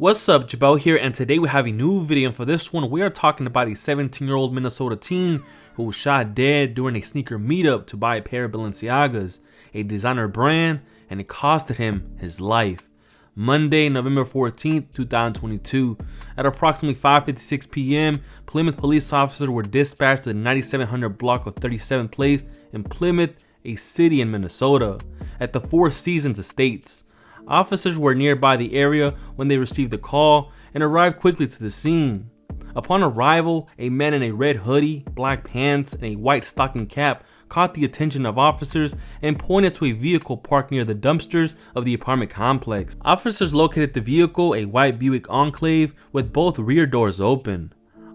What's up, Jabel here, and today we have a new video, and for this one we are talking about a 17-year-old Minnesota teen who was shot dead during a sneaker meetup to buy a pair of Balenciagas, a designer brand, and it costed him his life. Monday, November 14th, 2022, at approximately 5:56 p.m., Plymouth police officers were dispatched to the 9700 block of 37th Place in Plymouth, a city in Minnesota, at the Four Seasons Estates. Officers were nearby the area when they received the call and arrived quickly to the scene. Upon arrival, a man in a red hoodie, black pants, and a white stocking cap caught the attention of officers and pointed to a vehicle parked near the dumpsters of the apartment complex. Officers located the vehicle, a white Buick Enclave, with both rear doors open.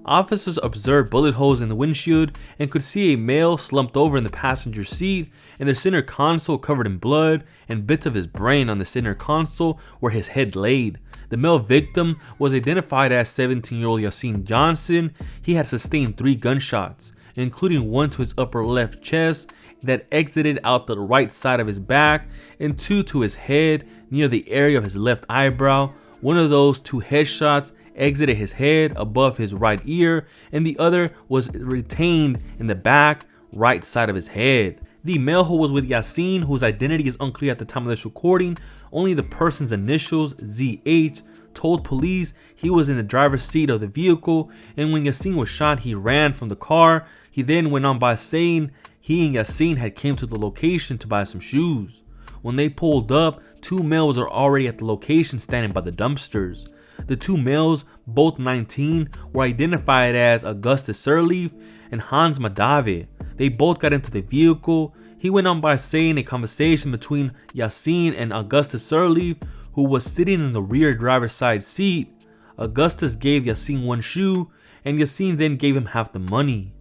Officers observed bullet holes in the windshield and could see a male slumped over in the passenger seat and the center console covered in blood and bits of his brain on the center console where his head laid. The male victim was identified as 17-year-old Yasin Johnson. He had sustained 3 gunshots, including one to his upper left chest that exited out the right side of his back and 2 to his head near the area of his left eyebrow. One of those 2 headshots exited his head above his right ear, and the other was retained in the back right side of his head. The male who was with Yasin, whose identity is unclear at the time of this recording, only the person's initials, ZH, told police he was in the driver's seat of the vehicle, and when Yasin was shot, he ran from the car. He then went on by saying he and Yasin had came to the location to buy some shoes. When they pulled up, 2 males are already at the location standing by the dumpsters. The 2 males, both 19, were identified as Augustus Sirleaf and Hans Madave. They both got into the vehicle. He went on by saying a conversation between Yasin and Augustus Sirleaf, who was sitting in the rear driver's side seat. Augustus gave Yasin 1 shoe, and Yasin then gave him half the money.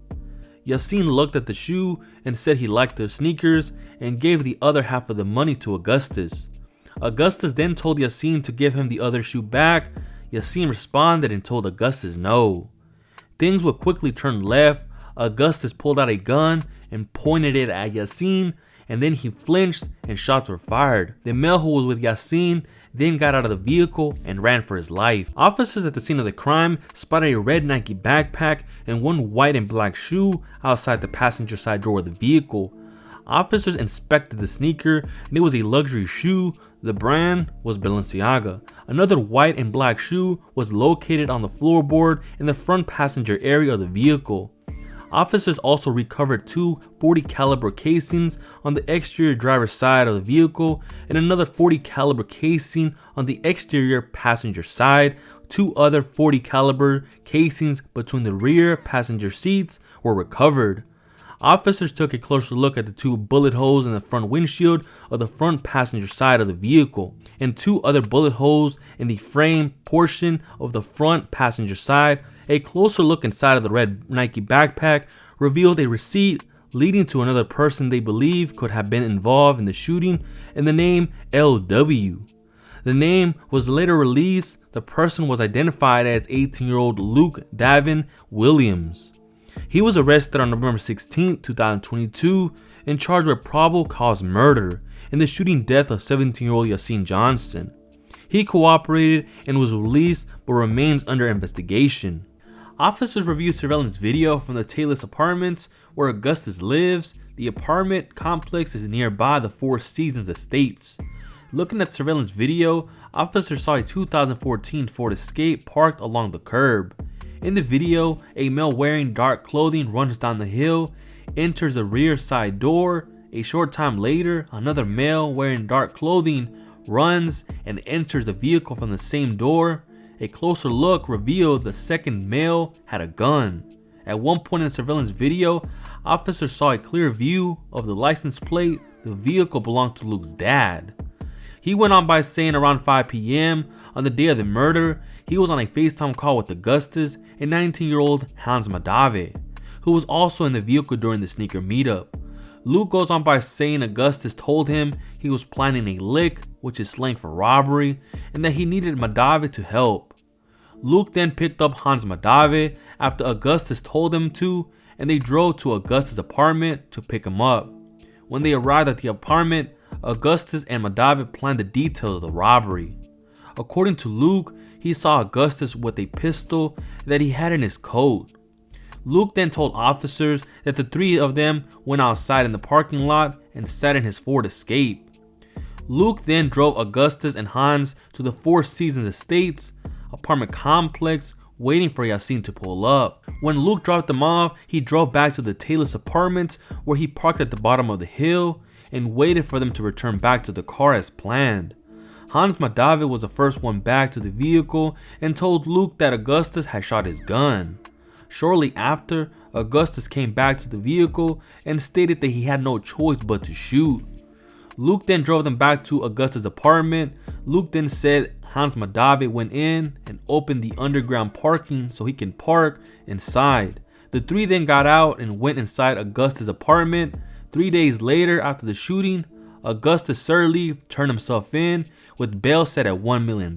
Yasin looked at the shoe and said he liked the sneakers and gave the other half of the money to Augustus. Augustus then told Yasin to give him the other shoe back. Yasin responded and told Augustus no. Things would quickly turn left. Augustus pulled out a gun and pointed it at Yasin, and then he flinched and shots were fired. The male who was with Yasin then got out of the vehicle and ran for his life. Officers at the scene of the crime spotted a red Nike backpack and 1 white and black shoe outside the passenger side door of the vehicle. Officers inspected the sneaker and it was a luxury shoe. The brand was Balenciaga. Another white and black shoe was located on the floorboard in the front passenger area of the vehicle. Officers also recovered 2 .40 caliber casings on the exterior driver's side of the vehicle and another .40 caliber casing on the exterior passenger side. 2 other .40 caliber casings between the rear passenger seats were recovered. Officers took a closer look at the 2 bullet holes in the front windshield of the front passenger side of the vehicle and 2 other bullet holes in the frame portion of the front passenger side. A closer look inside of the red Nike backpack revealed a receipt leading to another person they believe could have been involved in the shooting and the name LW. The name was later released. The person was identified as 18-year-old Luke Davin Williams. He was arrested on November 16, 2022 and charged with probable cause murder in the shooting death of 17-year-old Yasin Johnson. He cooperated and was released but remains under investigation. Officers reviewed surveillance video from the Taylor's apartments where Augustus lives. The apartment complex is nearby the Four Seasons Estates. Looking at surveillance video, officers saw a 2014 Ford Escape parked along the curb. In the video, a male wearing dark clothing runs down the hill, enters the rear side door. A short time later, another male wearing dark clothing runs and enters the vehicle from the same door. A closer look revealed the second male had a gun. At one point in the surveillance video, officers saw a clear view of the license plate. The vehicle belonged to Luke's dad. He went on by saying around 5 p.m. on the day of the murder, he was on a FaceTime call with Augustus and 19-year-old Hans Madave, who was also in the vehicle during the sneaker meetup. Luke goes on by saying Augustus told him he was planning a lick, which is slang for robbery, and that he needed Madave to help. Luke then picked up Hans Madave after Augustus told him to, and they drove to Augustus' apartment to pick him up. When they arrived at the apartment, Augustus and Madave planned the details of the robbery. According to Luke, he saw Augustus with a pistol that he had in his coat. Luke then told officers that the three of them went outside in the parking lot and sat in his Ford Escape. Luke then drove Augustus and Hans to the Four Seasons Estates apartment complex, waiting for Yasin to pull up. When Luke dropped them off, he drove back to the Taylor's apartment, where he parked at the bottom of the hill and waited for them to return back to the car as planned. Hans Madavid was the first one back to the vehicle and told Luke that Augustus had shot his gun. Shortly after, Augustus came back to the vehicle and stated that he had no choice but to shoot. Luke then drove them back to Augustus' apartment. Luke then said Hans Madavid went in and opened the underground parking so he can park inside. The three then got out and went inside Augustus' apartment. 3 days later, after the shooting, Augustus Sirleaf turned himself in with bail set at $1 million.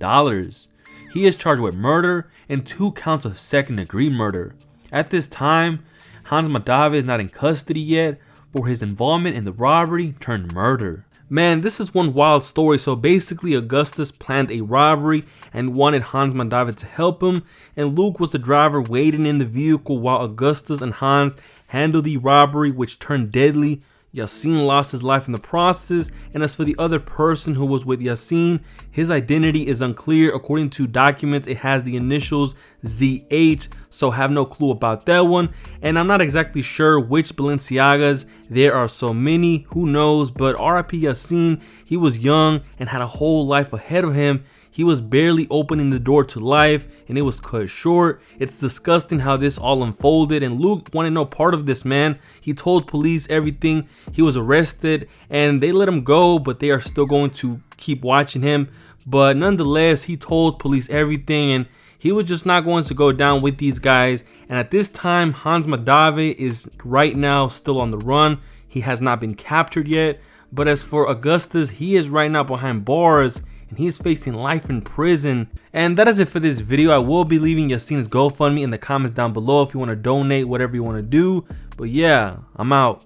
He is charged with murder and 2 counts of second-degree murder. At this time, Hans Madavid is not in custody yet for his involvement in the robbery turned murder. Man, this is one wild story. So basically, Augustus planned a robbery and wanted Hans Madavid to help him, and Luke was the driver waiting in the vehicle while Augustus and Hans handled the robbery, which turned deadly. Yasin lost his life in the process, and as for the other person who was with Yasin, his identity is unclear. According to documents, it has the initials ZH, so have no clue about that one. And I'm not exactly sure which Balenciagas. There are so many, who knows, but RIP Yasin, he was young and had a whole life ahead of him. He was barely opening the door to life and it was cut short. It's disgusting how this all unfolded, and Luke wanted no part of this, man. He told police everything. He was arrested and they let him go, but they are still going to keep watching him. But nonetheless, he told police everything and he was just not going to go down with these guys. And at this time, Hans Madavid is right now still on the run. He has not been captured yet. But as for Augustus, he is right now behind bars and he's facing life in prison. And that is it for this video. I will be leaving Yasin's GoFundMe in the comments down below if you want to donate, whatever you want to do. But yeah, I'm out.